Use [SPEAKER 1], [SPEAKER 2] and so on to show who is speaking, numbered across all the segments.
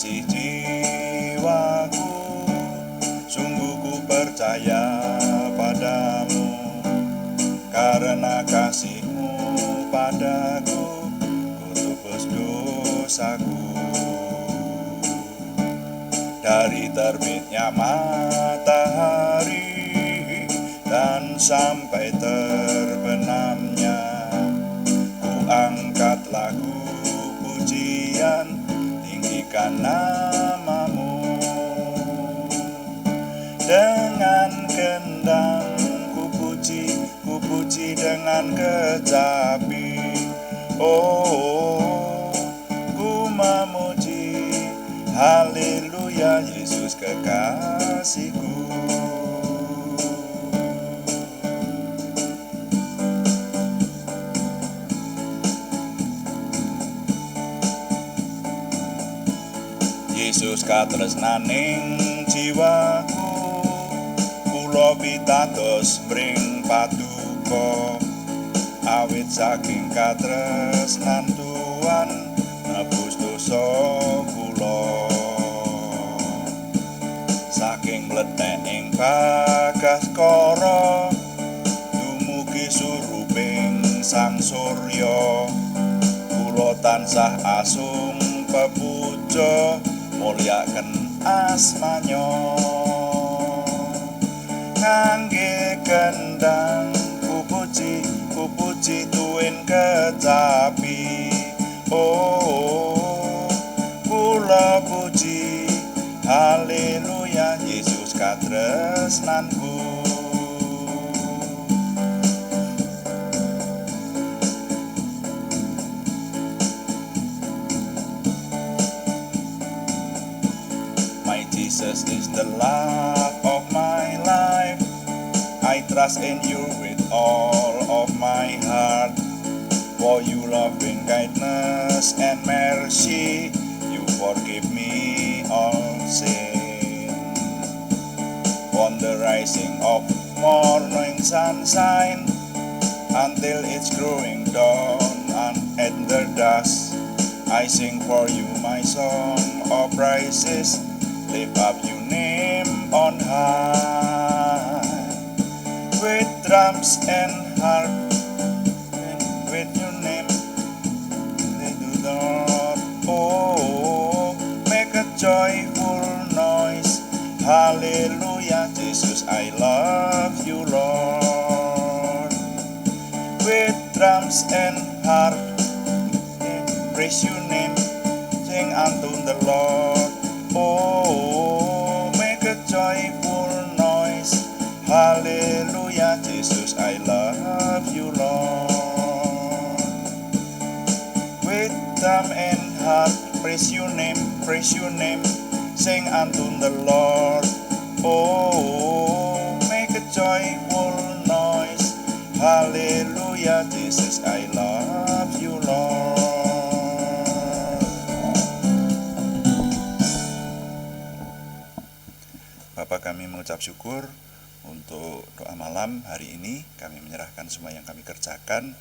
[SPEAKER 1] kekasih jiwaku, sungguh ku percaya padamu, karena kasih-Mu padaku, ku tebus dosaku. Dari terbitnya matahari dan sampai terbenamnya, ku angkat lagu pujian, tinggikan nama-Mu. Dengan kendang ku puji dengan kecapi. Oh, ku memuji, haleluya, Yesus kekasihku. Yesus katresnaning jiwaku, kula pitados mring paduka, awit saking katresnan Tuhan nebus dosa kula. Saking mletheking Bagaskara dumugi suruping Sang Surya, kula tansah asung pepuja mulyaken asmanya. Ngangge kendang ku puji tuwin kecapi. Oh, kula puji, haleluya, Yesus katresnanku. My Jesus is the love of my life, I trust in you with all of my heart. For you loving kindness and mercy, you forgive me all sin. From the rising of morning sunshine until it's growing dawn and at the dusk, I sing for you my song of praises, lift up your name on high. With drums and harp, with your name, they do the Lord. Oh, make a joyful noise, hallelujah, Jesus, I love you, Lord. With drums and harp, praise your name, sing unto the Lord. Oh, make a joyful noise, hallelujah, Jesus, I love you, Lord. With drum and harp, praise your name, sing unto the Lord. Oh, make a joyful noise, hallelujah, Jesus, I love you, Lord. Bapak, kami mengucap syukur untuk doa malam hari ini. Kami menyerahkan semua yang kami kerjakan,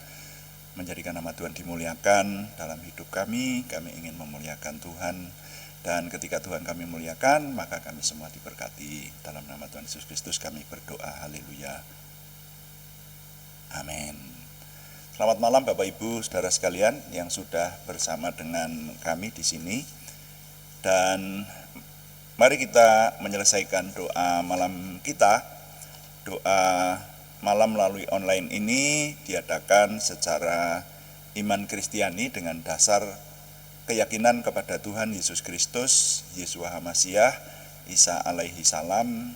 [SPEAKER 1] menjadikan nama Tuhan dimuliakan dalam hidup kami. Kami ingin memuliakan Tuhan, dan ketika Tuhan kami muliakan, maka kami semua diberkati. Dalam nama Tuhan Yesus Kristus kami berdoa, haleluya, amin. Selamat malam Bapak Ibu Saudara sekalian yang sudah bersama dengan kami di sini. Dan mari kita menyelesaikan doa malam kita. Doa malam melalui online ini diadakan secara iman Kristiani dengan dasar keyakinan kepada Tuhan Yesus Kristus, Yeshua HaMasyiah, Isa alaihi salam,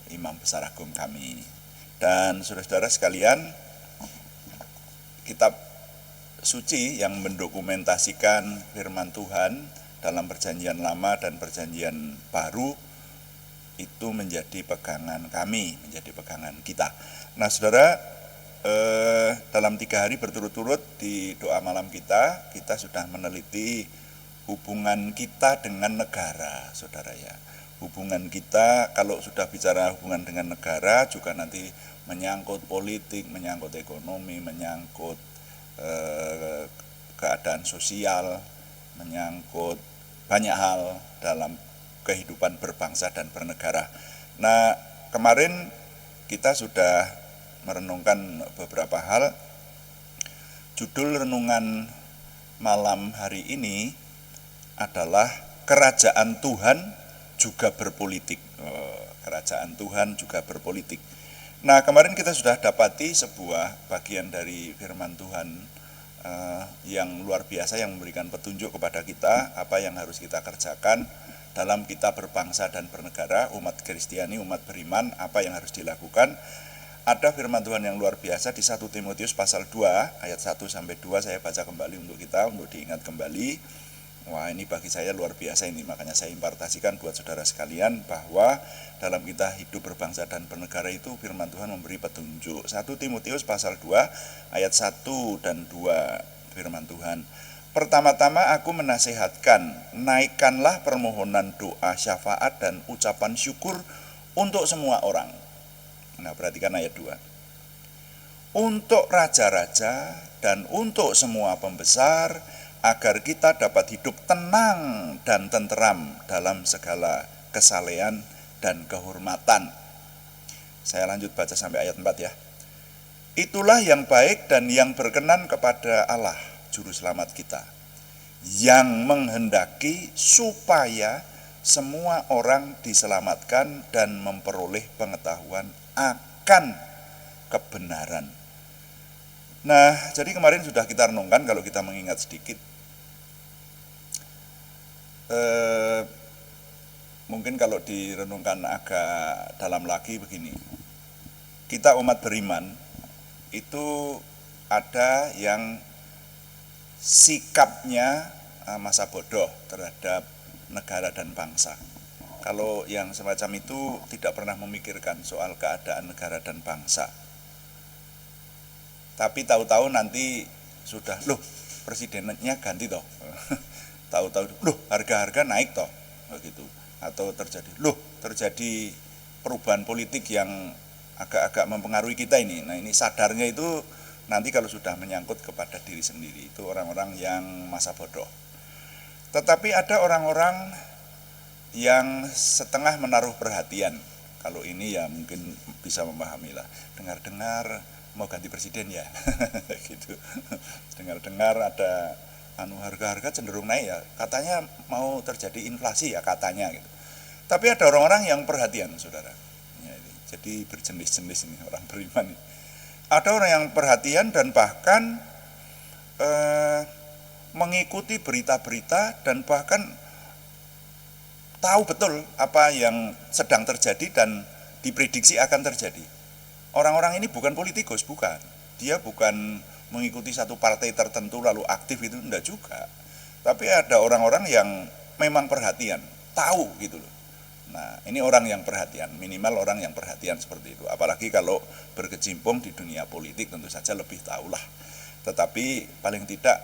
[SPEAKER 1] Imam Besar Agung kami. Dan saudara-saudara sekalian, kitab suci yang mendokumentasikan firman Tuhan dalam perjanjian lama dan perjanjian baru itu menjadi pegangan kami, menjadi pegangan kita. Nah saudara, dalam 3 hari berturut-turut di doa malam kita sudah meneliti hubungan kita dengan negara, saudara ya. Hubungan kita, kalau sudah bicara hubungan dengan negara, juga nanti menyangkut politik, menyangkut ekonomi, menyangkut keadaan sosial, menyangkut banyak hal dalam kehidupan berbangsa dan bernegara. Nah, kemarin kita sudah merenungkan beberapa hal. Judul renungan malam hari ini adalah Kerajaan Tuhan juga berpolitik. Kerajaan Tuhan juga berpolitik. Nah, kemarin kita sudah dapati sebuah bagian dari firman Tuhan yang luar biasa yang memberikan petunjuk kepada kita apa yang harus kita kerjakan dalam kita berbangsa dan bernegara, umat Kristiani, umat beriman, apa yang harus dilakukan. Ada firman Tuhan yang luar biasa di 1 Timotius pasal 2 ayat 1 sampai 2, saya baca kembali untuk kita, untuk diingat kembali. Wah, ini bagi saya luar biasa ini, makanya saya impartasikan buat saudara sekalian bahwa dalam kita hidup berbangsa dan bernegara itu firman Tuhan memberi petunjuk. 1 Timotius pasal 2 ayat 1 dan 2 firman Tuhan. Pertama-tama aku menasihatkan, naikkanlah permohonan doa, syafaat dan ucapan syukur untuk semua orang. Nah, perhatikan ayat 2. Untuk raja-raja dan untuk semua pembesar, agar kita dapat hidup tenang dan tenteram dalam segala kesalehan dan kehormatan. Saya lanjut baca sampai ayat 4 ya. Itulah yang baik dan yang berkenan kepada Allah, Juru Selamat kita, yang menghendaki supaya semua orang diselamatkan dan memperoleh pengetahuan akan kebenaran. Nah, jadi kemarin sudah kita renungkan, kalau kita mengingat sedikit, mungkin kalau direnungkan agak dalam lagi begini, kita umat beriman itu ada yang sikapnya masa bodoh terhadap negara dan bangsa. Kalau yang semacam itu tidak pernah memikirkan soal keadaan negara dan bangsa. Tapi tahu-tahu nanti sudah, loh presidennya ganti toh. Tahu-tahu, loh harga-harga naik toh. Begitu. Atau terjadi perubahan politik yang agak-agak mempengaruhi kita ini. Nah, ini sadarnya itu nanti kalau sudah menyangkut kepada diri sendiri, itu orang-orang yang masa bodoh. Tetapi ada orang-orang yang setengah menaruh perhatian. Kalau ini ya mungkin bisa memahami lah. Dengar-dengar mau ganti presiden ya, gitu. Dengar-dengar ada harga-harga cenderung naik ya. Katanya mau terjadi inflasi ya katanya gitu. Tapi ada orang-orang yang perhatian, saudara. Ya, jadi berjenis-jenis ini orang beriman. Ada orang yang perhatian dan bahkan mengikuti berita-berita dan bahkan tahu betul apa yang sedang terjadi dan diprediksi akan terjadi. Orang-orang ini bukan politikus, bukan. Dia bukan mengikuti satu partai tertentu lalu aktif, itu enggak juga. Tapi ada orang-orang yang memang perhatian, tahu gitu loh. Nah, ini orang yang perhatian, minimal orang yang perhatian seperti itu. Apalagi kalau berkecimpung di dunia politik tentu saja lebih tahulah. Tetapi paling tidak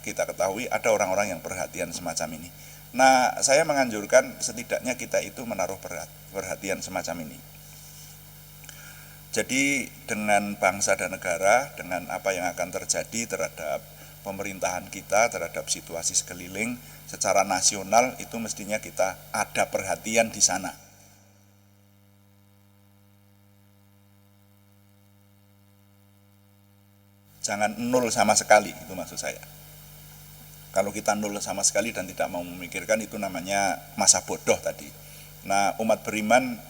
[SPEAKER 1] kita ketahui ada orang-orang yang perhatian semacam ini. Nah, saya menganjurkan setidaknya kita itu menaruh perhatian semacam ini. Jadi dengan bangsa dan negara, dengan apa yang akan terjadi terhadap pemerintahan kita, terhadap situasi sekeliling, secara nasional itu mestinya kita ada perhatian di sana. Jangan nol sama sekali, itu maksud saya. Kalau kita nol sama sekali dan tidak mau memikirkan, itu namanya masa bodoh tadi. Nah, umat beriman,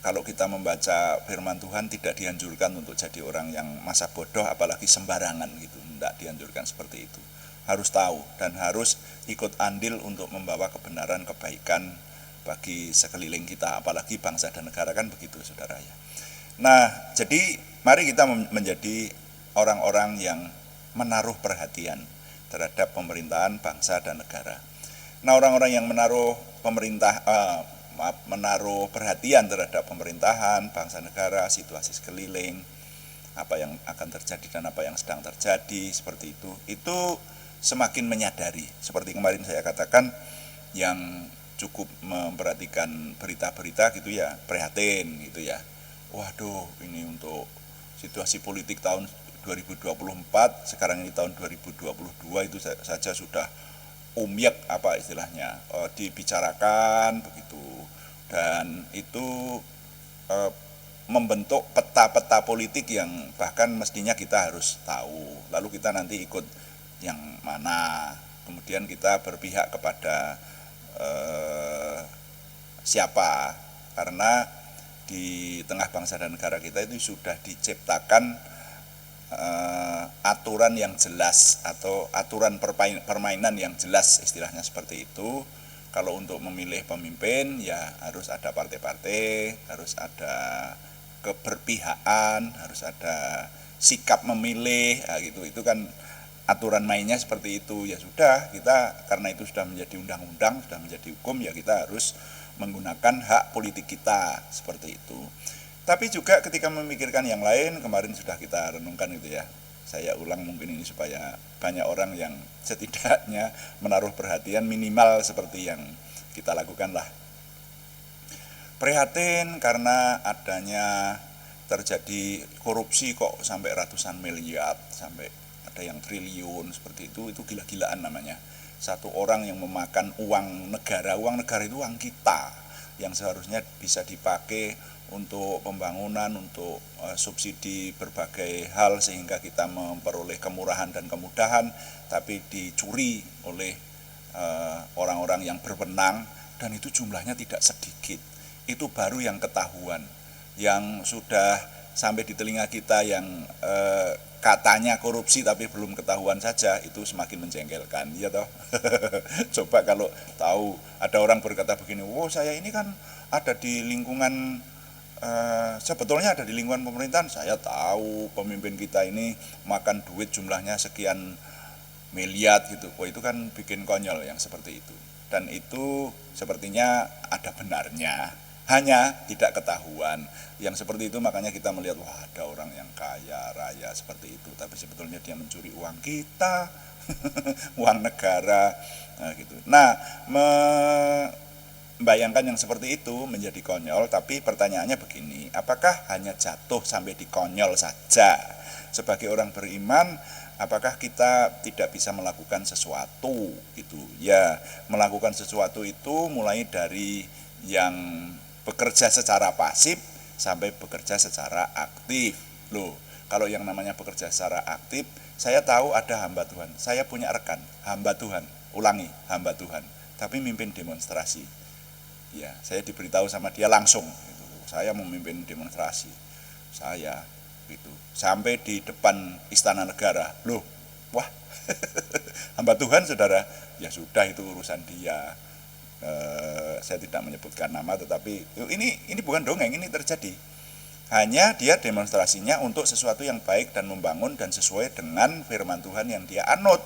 [SPEAKER 1] kalau kita membaca firman Tuhan tidak dianjurkan untuk jadi orang yang masa bodoh, apalagi sembarangan gitu. Tidak dianjurkan seperti itu. Harus tahu dan harus ikut andil untuk membawa kebenaran, kebaikan bagi sekeliling kita, apalagi bangsa dan negara, kan begitu, saudara ya. Nah, jadi mari kita menjadi orang-orang yang menaruh perhatian terhadap pemerintahan bangsa dan negara. Nah, orang-orang yang menaruh perhatian terhadap pemerintahan bangsa negara, situasi sekeliling, apa yang akan terjadi dan apa yang sedang terjadi, seperti itu semakin menyadari. Seperti kemarin saya katakan, yang cukup memperhatikan berita-berita gitu ya, prihatin gitu ya. Waduh, ini untuk situasi politik tahun 2024, sekarang ini tahun 2022 itu saja sudah umyek apa istilahnya, dibicarakan begitu, dan itu membentuk peta-peta politik yang bahkan mestinya kita harus tahu, lalu kita nanti ikut yang mana, kemudian kita berpihak kepada siapa, karena di tengah bangsa dan negara kita itu sudah diciptakan aturan yang jelas atau aturan permainan yang jelas, istilahnya seperti itu. Kalau untuk memilih pemimpin ya harus ada partai-partai, harus ada keberpihakan, harus ada sikap memilih, nah gitu. Itu kan aturan mainnya seperti itu. Ya sudah, kita karena itu sudah menjadi undang-undang, sudah menjadi hukum, ya kita harus menggunakan hak politik kita seperti itu. Tapi juga ketika memikirkan yang lain, kemarin sudah kita renungkan itu ya. Saya ulang mungkin ini supaya banyak orang yang setidaknya menaruh perhatian minimal seperti yang kita lakukan lah. Prihatin karena adanya terjadi korupsi kok sampai ratusan miliar, sampai ada yang triliun seperti itu gila-gilaan namanya. Satu orang yang memakan uang negara itu uang kita yang seharusnya bisa dipakai untuk pembangunan, untuk subsidi berbagai hal sehingga kita memperoleh kemurahan dan kemudahan, tapi dicuri oleh orang-orang yang berwenang, dan itu jumlahnya tidak sedikit. Itu baru yang ketahuan, yang sudah sampai di telinga kita yang katanya korupsi tapi belum ketahuan saja, itu semakin menjengkelkan, ya toh. Coba kalau tahu ada orang berkata begini, wow saya ini kan ada di lingkungan sebetulnya ada di lingkungan pemerintahan, saya tahu pemimpin kita ini makan duit jumlahnya sekian miliar gitu. Wah itu kan bikin konyol yang seperti itu. Dan itu sepertinya ada benarnya, hanya tidak ketahuan. Yang seperti itu makanya kita melihat, wah ada orang yang kaya raya seperti itu, tapi sebetulnya dia mencuri uang kita, uang negara, nah gitu. Nah, membayangkan yang seperti itu menjadi konyol, tapi pertanyaannya begini, apakah hanya jatuh sampai di konyol saja? Sebagai orang beriman, apakah kita tidak bisa melakukan sesuatu gitu? Ya, melakukan sesuatu itu mulai dari yang bekerja secara pasif sampai bekerja secara aktif. Loh, kalau yang namanya bekerja secara aktif, saya tahu ada hamba Tuhan, saya punya rekan hamba Tuhan, ulangi, hamba Tuhan, tapi mimpin demonstrasi. Ya, saya diberitahu sama dia langsung gitu. Saya memimpin demonstrasi, saya gitu, sampai di depan istana negara. Loh, wah, hamba Tuhan saudara, ya sudah itu urusan dia. Saya tidak menyebutkan nama, tetapi ini bukan dongeng, ini terjadi. Hanya dia demonstrasinya untuk sesuatu yang baik dan membangun dan sesuai dengan firman Tuhan yang dia anut.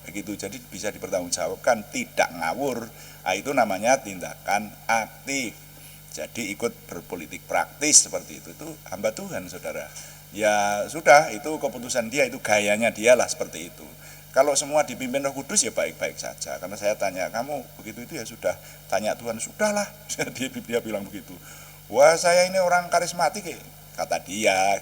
[SPEAKER 1] Begitu, jadi bisa dipertanggungjawabkan, tidak ngawur. Nah, itu namanya tindakan aktif. Jadi ikut berpolitik praktis seperti itu hamba Tuhan saudara. Ya sudah, itu keputusan dia, itu gayanya dia lah seperti itu. Kalau semua dipimpin Roh Kudus ya baik-baik saja. Karena saya tanya, kamu begitu itu ya sudah, tanya Tuhan, sudahlah. Dia bilang begitu. Wah saya ini orang karismatik, kata dia.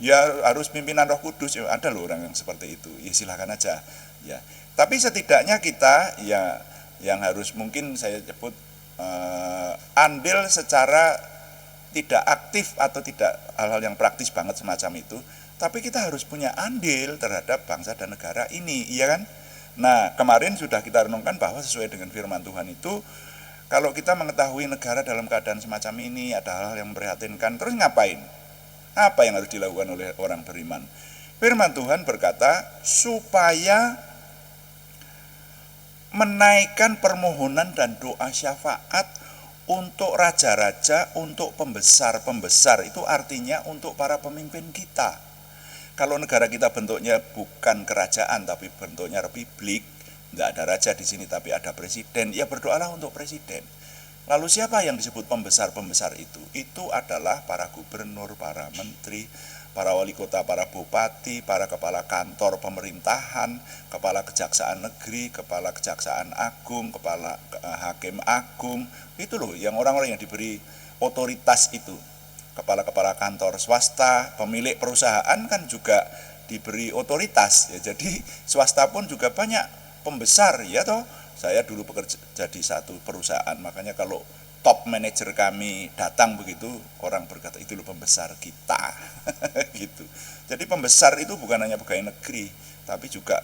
[SPEAKER 1] Ya harus pimpinan Roh Kudus, ya ada loh orang yang seperti itu. Ya silakan aja. Ya, tapi setidaknya kita ya yang harus mungkin saya sebut andil secara tidak aktif atau tidak hal-hal yang praktis banget semacam itu, tapi kita harus punya andil terhadap bangsa dan negara ini, iya kan? Nah, kemarin sudah kita renungkan bahwa sesuai dengan firman Tuhan itu, kalau kita mengetahui negara dalam keadaan semacam ini, ada hal-hal yang memprihatinkan, terus ngapain? Apa yang harus dilakukan oleh orang beriman? Firman Tuhan berkata, supaya menaikkan permohonan dan doa syafaat untuk raja-raja, untuk pembesar-pembesar, itu artinya untuk para pemimpin kita. Kalau negara kita bentuknya bukan kerajaan tapi bentuknya republik, tidak ada raja di sini tapi ada presiden, ya berdoalah untuk presiden. Lalu siapa yang disebut pembesar-pembesar itu? Itu adalah para gubernur, para menteri, para wali kota, para bupati, para kepala kantor pemerintahan, kepala kejaksaan negeri, kepala kejaksaan agung, kepala hakim agung, itu loh yang orang-orang yang diberi otoritas itu. Kepala-kepala kantor swasta, pemilik perusahaan kan juga diberi otoritas ya. Jadi swasta pun juga banyak pembesar ya toh. Saya dulu bekerja di satu perusahaan, makanya kalau top manajer kami datang begitu, orang berkata itu loh pembesar kita. Gitu. Jadi pembesar itu bukan hanya pegawai negeri, tapi juga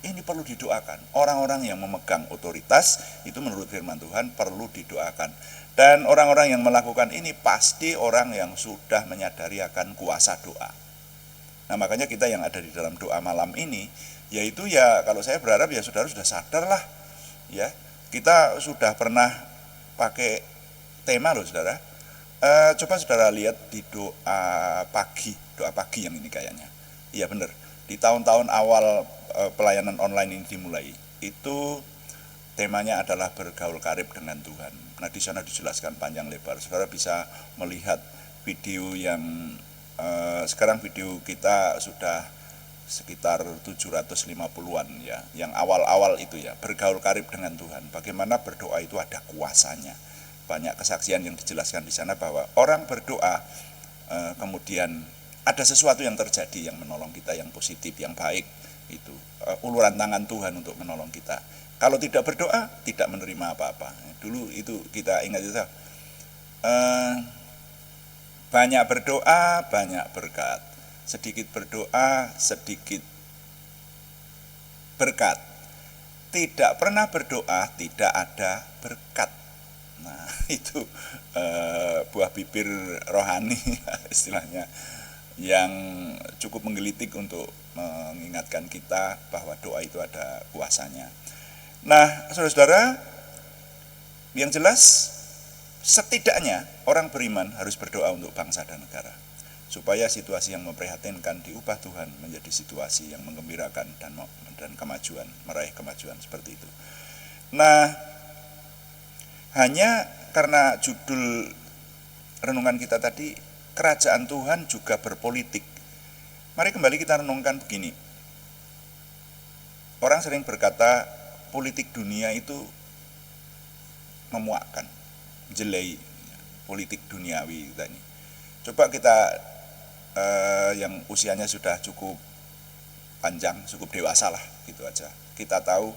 [SPEAKER 1] ini perlu didoakan. Orang-orang yang memegang otoritas itu menurut firman Tuhan perlu didoakan. Dan orang-orang yang melakukan ini pasti orang yang sudah menyadari akan kuasa doa. Nah, makanya kita yang ada di dalam doa malam ini, yaitu ya kalau saya berharap ya saudara sudah sadar lah, ya kita sudah pernah pakai tema loh saudara. Coba saudara lihat di doa pagi yang ini kayaknya. Iya benar. Di tahun-tahun awal pelayanan online ini dimulai, itu temanya adalah bergaul karib dengan Tuhan. Nah, di sana dijelaskan panjang lebar. Saudara bisa melihat video yang sekarang video kita sudah sekitar 750-an ya, yang awal-awal itu ya, bergaul karib dengan Tuhan. Bagaimana berdoa itu ada kuasanya. Banyak kesaksian yang dijelaskan di sana bahwa orang berdoa kemudian ada sesuatu yang terjadi yang menolong kita, yang positif, yang baik, itu uluran tangan Tuhan untuk menolong kita. Kalau tidak berdoa, tidak menerima apa-apa. Dulu itu kita ingat itu, banyak berdoa, banyak berkat. Sedikit berdoa, sedikit berkat. Tidak pernah berdoa, tidak ada berkat. Nah, itu buah bibir rohani istilahnya, yang cukup menggelitik untuk mengingatkan kita bahwa doa itu ada kuasanya. Nah, saudara-saudara, yang jelas setidaknya orang beriman harus berdoa untuk bangsa dan negara, supaya situasi yang memprihatinkan diubah Tuhan menjadi situasi yang menggembirakan dan kemajuan, meraih kemajuan seperti itu. Nah, hanya karena judul renungan kita tadi, kerajaan Tuhan juga berpolitik. Mari kembali kita renungkan begini. Orang sering berkata politik dunia itu memuakkan, jelai, politik duniawi tadi. Coba kita yang usianya sudah cukup panjang, cukup dewasa lah, gitu aja. Kita tahu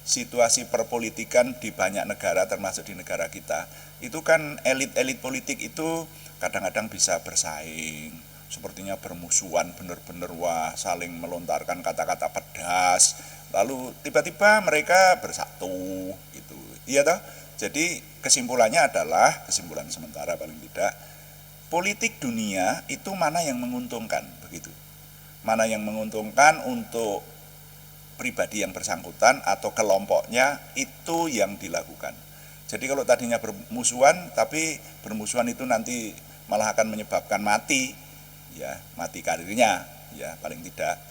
[SPEAKER 1] situasi perpolitikan di banyak negara, termasuk di negara kita, itu kan elit-elit politik itu kadang-kadang bisa bersaing, sepertinya bermusuhan, benar-benar wah saling melontarkan kata-kata pedas, lalu tiba-tiba mereka bersatu, gitu. Iya toh? Jadi kesimpulannya adalah, kesimpulan sementara paling tidak, politik dunia itu mana yang menguntungkan, begitu. Mana yang menguntungkan untuk pribadi yang bersangkutan atau kelompoknya, itu yang dilakukan. Jadi kalau tadinya bermusuhan, tapi bermusuhan itu nanti malah akan menyebabkan mati, ya mati karirnya, ya paling tidak.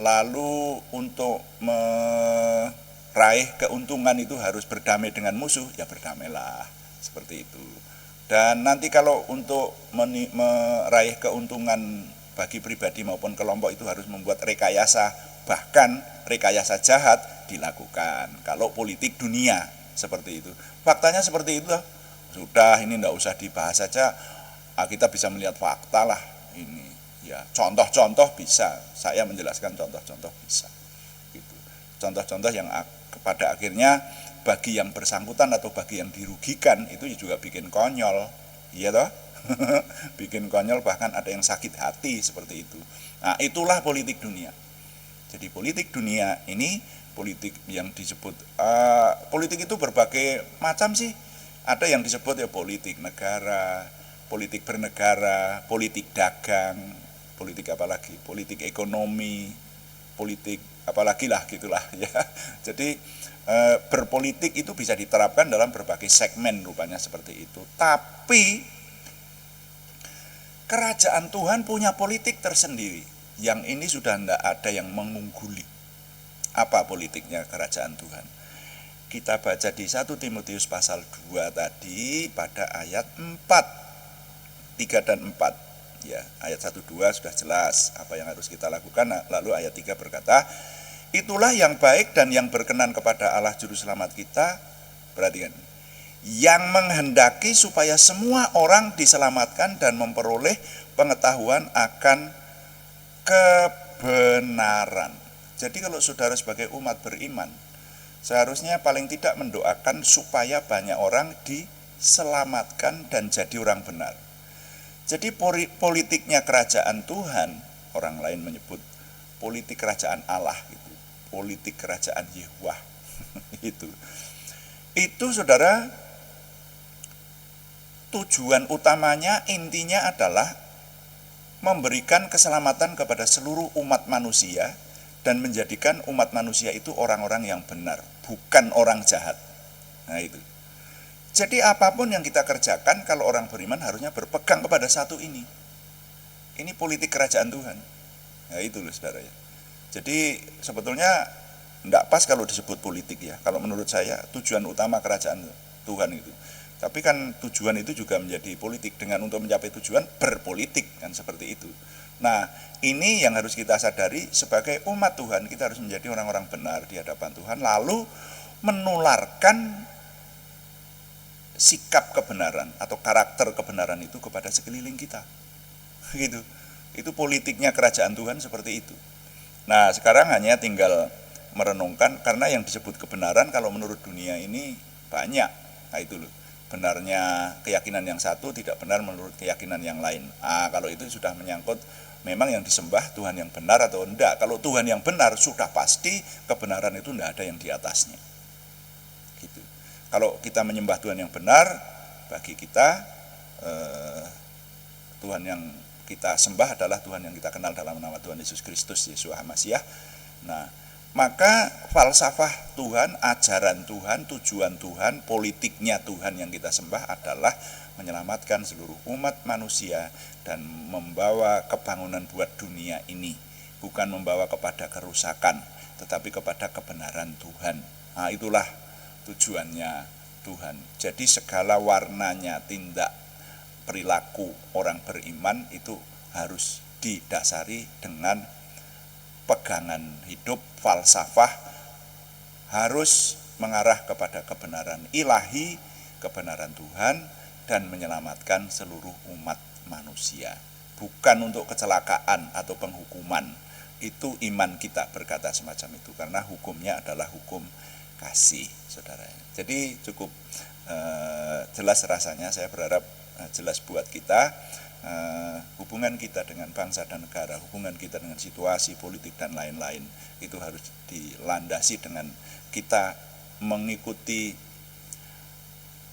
[SPEAKER 1] Lalu untuk meraih keuntungan itu harus berdamai dengan musuh, ya berdamailah, seperti itu. Dan nanti kalau untuk meraih keuntungan bagi pribadi maupun kelompok itu harus membuat rekayasa, bahkan rekayasa jahat dilakukan. Kalau politik dunia seperti itu, faktanya seperti itu. Sudah, ini tidak usah dibahas saja, kita bisa melihat fakta lah ini. Ya, contoh-contoh bisa, saya menjelaskan contoh-contoh bisa. Gitu. Contoh-contoh yang pada akhirnya bagi yang bersangkutan atau bagi yang dirugikan itu juga bikin konyol, iya toh? Bikin konyol, bahkan ada yang sakit hati seperti itu. Nah, itulah politik dunia. Jadi politik dunia ini politik yang disebut politik itu berbagai macam sih. Ada yang disebut ya politik negara, politik bernegara, politik dagang, politik apalagi, politik ekonomi, politik apalagi lah gitulah ya. Jadi berpolitik itu bisa diterapkan dalam berbagai segmen rupanya seperti itu. Tapi kerajaan Tuhan punya politik tersendiri. Yang ini sudah tidak ada yang mengungguli. Apa politiknya kerajaan Tuhan? Kita baca di 1 Timotius pasal 2 tadi pada ayat 4, 3 dan 4. Ya, ayat 1 2 sudah jelas apa yang harus kita lakukan. Lalu ayat 3 berkata, itulah yang baik dan yang berkenan kepada Allah juru selamat kita. Perhatikan, yang menghendaki supaya semua orang diselamatkan dan memperoleh pengetahuan akan kebenaran. Jadi kalau saudara sebagai umat beriman, Seharusnya paling tidak mendoakan supaya banyak orang diselamatkan dan jadi orang benar. Jadi politiknya kerajaan Tuhan, orang lain menyebut politik kerajaan Allah gitu, politik kerajaan Yehuwah itu saudara, tujuan utamanya intinya adalah memberikan keselamatan kepada seluruh umat manusia dan menjadikan umat manusia itu orang-orang yang benar, bukan orang jahat. Nah itu. Jadi apapun yang kita kerjakan, kalau orang beriman harusnya berpegang kepada satu ini. Ini politik kerajaan Tuhan. Ya itu loh saudara ya. Jadi sebetulnya enggak pas kalau disebut politik ya. Kalau menurut saya tujuan utama kerajaan Tuhan itu. Tapi kan tujuan itu juga menjadi politik, dengan untuk mencapai tujuan berpolitik kan, seperti itu. Nah ini yang harus kita sadari, sebagai umat Tuhan kita harus menjadi orang-orang benar di hadapan Tuhan, lalu menularkan sikap kebenaran atau karakter kebenaran itu kepada sekeliling kita. Gitu. Itu politiknya kerajaan Tuhan seperti itu. Nah sekarang hanya tinggal merenungkan, karena yang disebut kebenaran kalau menurut dunia ini banyak. Nah itu loh, benarnya keyakinan yang satu tidak benar menurut keyakinan yang lain. Kalau itu sudah menyangkut memang yang disembah Tuhan yang benar atau enggak. Kalau Tuhan yang benar sudah pasti kebenaran itu enggak ada yang di atasnya. Gitu. Kalau kita menyembah Tuhan yang benar, bagi kita Tuhan yang kita sembah adalah Tuhan yang kita kenal dalam nama Tuhan Yesus Kristus, Yeshua HaMasyiah. Nah, maka falsafah Tuhan, ajaran Tuhan, tujuan Tuhan, politiknya Tuhan yang kita sembah adalah menyelamatkan seluruh umat manusia dan membawa kebangunan buat dunia ini, bukan membawa kepada kerusakan, tetapi kepada kebenaran Tuhan. Nah itulah tujuannya Tuhan. Jadi segala warnanya tindak perilaku orang beriman itu harus didasari dengan pegangan hidup, falsafah, harus mengarah kepada kebenaran ilahi, kebenaran Tuhan, dan menyelamatkan seluruh umat manusia. Bukan untuk kecelakaan atau penghukuman. Itu iman kita berkata semacam itu, karena hukumnya adalah hukum kasih, saudara. Jadi cukup jelas rasanya, saya berharap jelas buat kita. Hubungan kita dengan bangsa dan negara, hubungan kita dengan situasi politik dan lain-lain, itu harus dilandasi dengan kita mengikuti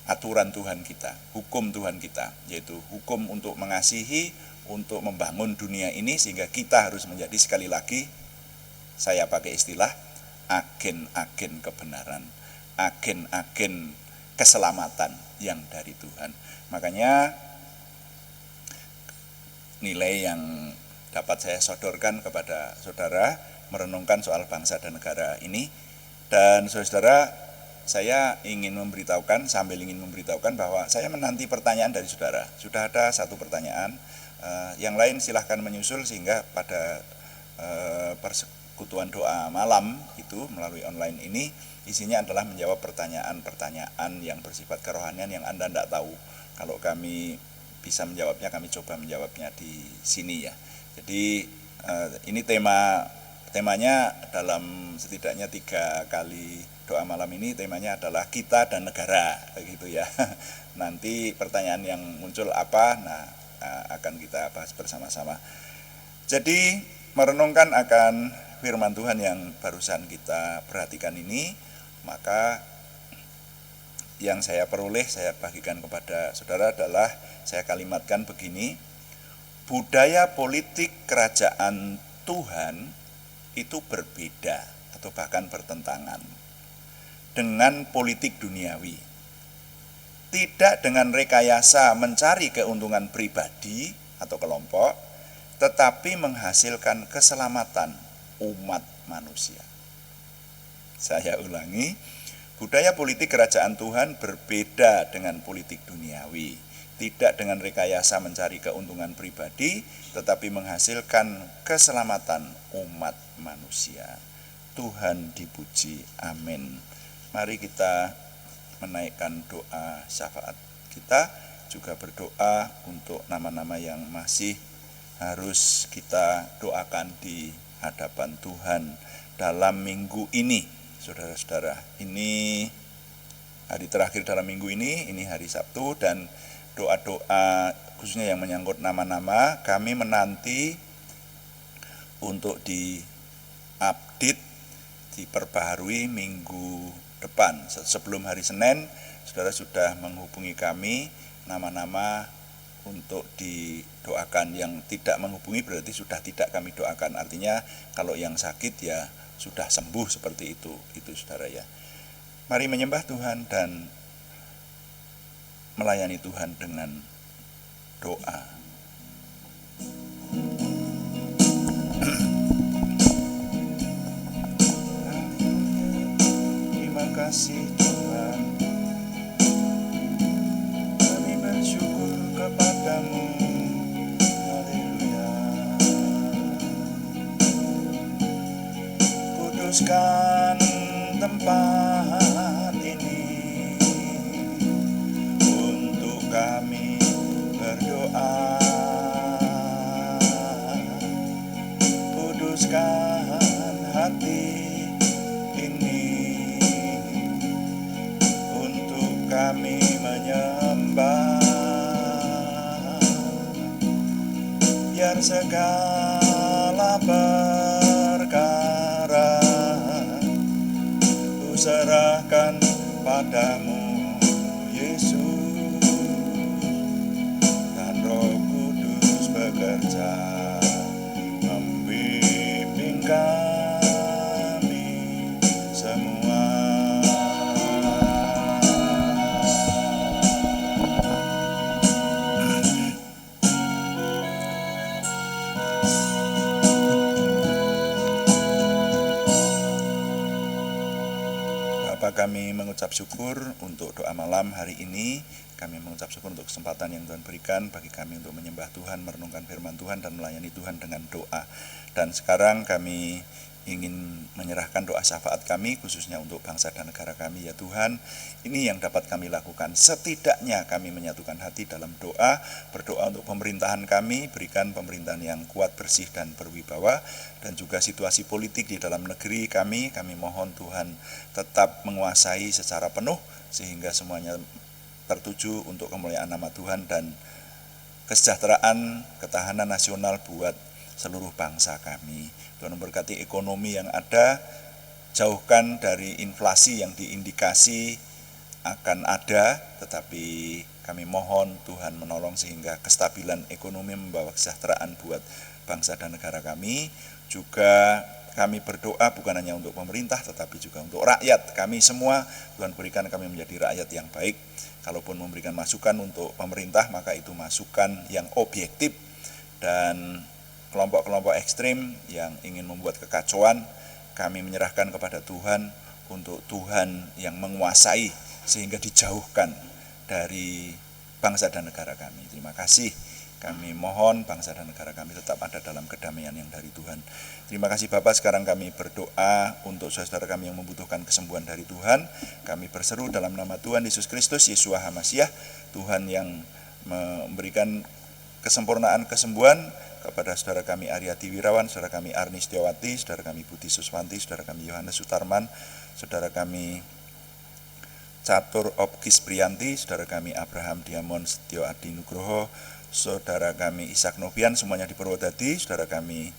[SPEAKER 1] aturan Tuhan kita, hukum Tuhan kita, yaitu hukum untuk mengasihi, untuk membangun dunia ini, sehingga kita harus menjadi, sekali lagi saya pakai istilah, agen-agen kebenaran, agen-agen keselamatan yang dari Tuhan. Makanya nilai yang dapat saya sodorkan kepada saudara merenungkan soal bangsa dan negara ini. Dan saudara, saya ingin memberitahukan, sambil ingin memberitahukan bahwa saya menanti pertanyaan dari saudara. Sudah ada satu pertanyaan, yang lain silahkan menyusul, sehingga pada persekutuan doa malam itu melalui online ini, isinya adalah menjawab pertanyaan-pertanyaan yang bersifat kerohanian yang Anda tidak tahu. Kalau kami bisa menjawabnya, kami coba menjawabnya di sini ya. Jadi ini temanya dalam setidaknya 3 kali doa malam ini, temanya adalah kita dan negara, begitu ya. Nanti pertanyaan yang muncul apa, akan kita bahas bersama-sama. Jadi merenungkan akan firman Tuhan yang barusan kita perhatikan ini, maka yang saya peroleh, saya bagikan kepada saudara adalah, saya kalimatkan begini: budaya politik kerajaan Tuhan itu berbeda atau bahkan bertentangan dengan politik duniawi. Tidak dengan rekayasa mencari keuntungan pribadi atau kelompok, tetapi menghasilkan keselamatan umat manusia. Saya ulangi, budaya politik kerajaan Tuhan berbeda dengan politik duniawi. Tidak dengan rekayasa mencari keuntungan pribadi, tetapi menghasilkan keselamatan umat manusia. Tuhan dipuji, amin. Mari kita menaikkan doa syafaat kita, juga berdoa untuk nama-nama yang masih harus kita doakan di hadapan Tuhan dalam minggu ini. Saudara-saudara, ini hari terakhir dalam minggu ini hari Sabtu, dan doa-doa khususnya yang menyangkut nama-nama kami menanti untuk diupdate, diperbaharui minggu depan. Sebelum hari Senin, saudara sudah menghubungi kami nama-nama untuk didoakan. Yang tidak menghubungi berarti sudah tidak kami doakan. Artinya kalau yang sakit ya sudah sembuh, seperti itu saudara ya. Mari menyembah Tuhan dan melayani Tuhan dengan doa. Terima kasih Tuhan, kami bersyukur kepadamu. Haleluya. Kuduskan tempat ini untuk kami berdoa. Kuduskan hati ini untuk kami menyembah. Biar segala perkara ku serahkan padamu Yesus, dan Roh Kudus bekerja membimbing kami semua. Kami mengucap syukur untuk doa malam hari ini. Kami mengucap syukur untuk kesempatan yang Tuhan berikan bagi kami untuk menyembah Tuhan, merenungkan firman Tuhan, dan melayani Tuhan dengan doa. Dan sekarang kami ingin menyerahkan doa syafaat kami khususnya untuk bangsa dan negara kami. Ya Tuhan, ini yang dapat kami lakukan. Setidaknya kami menyatukan hati dalam doa, berdoa untuk pemerintahan kami, berikan pemerintahan yang kuat, bersih, dan berwibawa. Dan juga situasi politik di dalam negeri kami mohon Tuhan tetap menguasai secara penuh, sehingga semuanya tertuju untuk kemuliaan nama Tuhan dan kesejahteraan, ketahanan nasional buat seluruh bangsa kami. Tuhan memberkati ekonomi yang ada, jauhkan dari inflasi yang diindikasi akan ada, tetapi kami mohon Tuhan menolong sehingga kestabilan ekonomi membawa kesejahteraan buat bangsa dan negara kami. Juga kami berdoa bukan hanya untuk pemerintah tetapi juga untuk rakyat kami semua. Tuhan berikan kami menjadi rakyat yang baik. Kalaupun memberikan masukan untuk pemerintah, maka itu masukan yang objektif, dan kelompok-kelompok ekstrim yang ingin membuat kekacauan kami menyerahkan kepada Tuhan, untuk Tuhan yang menguasai sehingga dijauhkan dari bangsa dan negara kami. Terima kasih. Kami mohon bangsa dan negara kami tetap ada dalam kedamaian yang dari Tuhan. Terima kasih Bapak. Sekarang kami berdoa untuk saudara kami yang membutuhkan kesembuhan dari Tuhan. Kami berseru dalam nama Tuhan Yesus Kristus, Yeshua HaMasyiah, Tuhan yang memberikan kesempurnaan kesembuhan kepada saudara kami Aryati Wirawan, saudara kami Arni Setiawati, saudara kami Budi Suswanti, saudara kami Yohanes Sutarman, saudara kami Catur Opkis Priyanti, saudara kami Abraham Diamond Setio Adi Nugroho, saudara kami Ishak Novian, semuanya di Purwodadi, saudara kami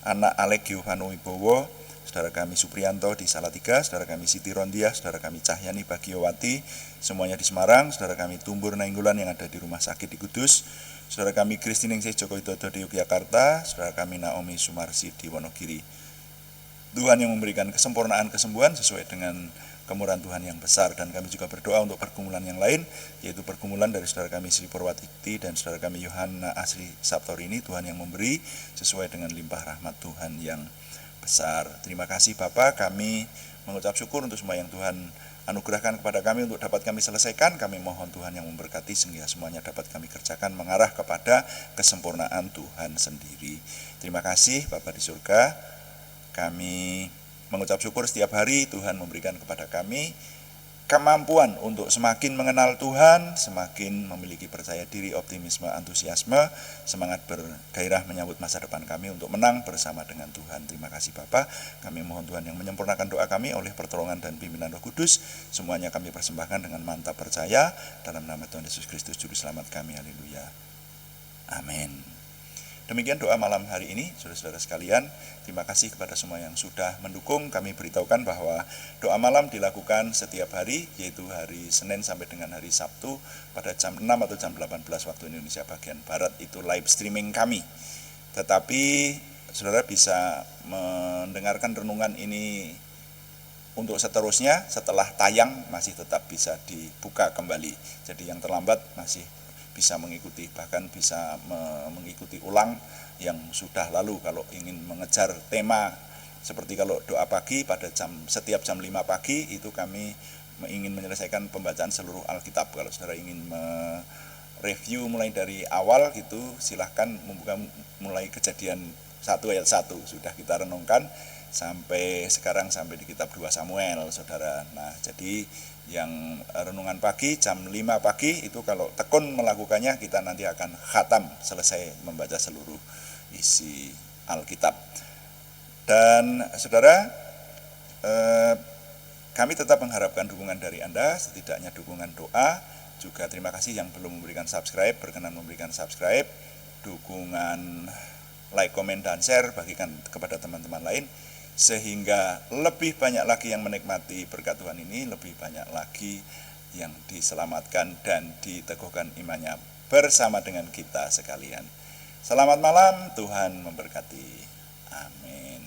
[SPEAKER 1] anak Alek Giovanni Wibowo, saudara kami Supriyanto di Salatiga, saudara kami Siti Rondiah, saudara kami Cahyani Bagiowati, semuanya di Semarang, saudara kami Tumbur Nainggolan yang ada di rumah sakit di Kudus, saudara kami Kristiningsih Joko Widodo di Yogyakarta, saudara kami Naomi Sumarsi di Wonogiri. Tuhan yang memberikan kesempurnaan kesembuhan sesuai dengan kemurahan Tuhan yang besar. Dan kami juga berdoa untuk pergumulan yang lain, yaitu pergumulan dari saudara kami Sri Purwatikti dan saudara kami Yohana Asri Saptorini. Tuhan yang memberi sesuai dengan limpah rahmat Tuhan yang besar. Terima kasih Bapa, kami mengucap syukur untuk semua yang Tuhan anugerahkan kepada kami untuk dapat kami selesaikan. Kami mohon Tuhan yang memberkati sehingga semuanya dapat kami kerjakan mengarah kepada kesempurnaan Tuhan sendiri. Terima kasih Bapa di surga. Kami mengucap syukur setiap hari Tuhan memberikan kepada kami kemampuan untuk semakin mengenal Tuhan, semakin memiliki percaya diri, optimisme, antusiasme, semangat bergairah menyambut masa depan kami untuk menang bersama dengan Tuhan. Terima kasih Bapa. Kami mohon Tuhan yang menyempurnakan doa kami oleh pertolongan dan pimpinan Roh Kudus. Semuanya kami persembahkan dengan mantap percaya dalam nama Tuhan Yesus Kristus Juru Selamat kami. Haleluya. Amin. Demikian doa malam hari ini, saudara-saudara sekalian. Terima kasih kepada semua yang sudah mendukung. Kami beritahukan bahwa doa malam dilakukan setiap hari, yaitu hari Senin sampai dengan hari Sabtu pada jam 6 atau jam 18 waktu Indonesia bagian Barat. Itu live streaming kami. Tetapi saudara bisa mendengarkan renungan ini untuk seterusnya setelah tayang masih tetap bisa dibuka kembali. Jadi yang terlambat masih bisa mengikuti, bahkan bisa mengikuti ulang yang sudah lalu kalau ingin mengejar tema. Seperti kalau doa pagi pada setiap jam 5 pagi itu kami ingin menyelesaikan pembacaan seluruh Alkitab. Kalau saudara ingin mereview mulai dari awal gitu, silahkan membuka mulai Kejadian 1 ayat 1 sudah kita renungkan sampai sekarang sampai di kitab 2 Samuel, saudara. Nah, jadi yang renungan pagi jam 5 pagi itu kalau tekun melakukannya kita nanti akan khatam selesai membaca seluruh isi Alkitab. Dan saudara, kami tetap mengharapkan dukungan dari Anda, setidaknya dukungan doa. Juga terima kasih yang belum memberikan subscribe, berkenan memberikan subscribe, dukungan like, komen, dan share, bagikan kepada teman-teman lain, sehingga lebih banyak lagi yang menikmati berkat Tuhan ini, lebih banyak lagi yang diselamatkan dan diteguhkan imannya bersama dengan kita sekalian. Selamat malam, Tuhan memberkati. Amin.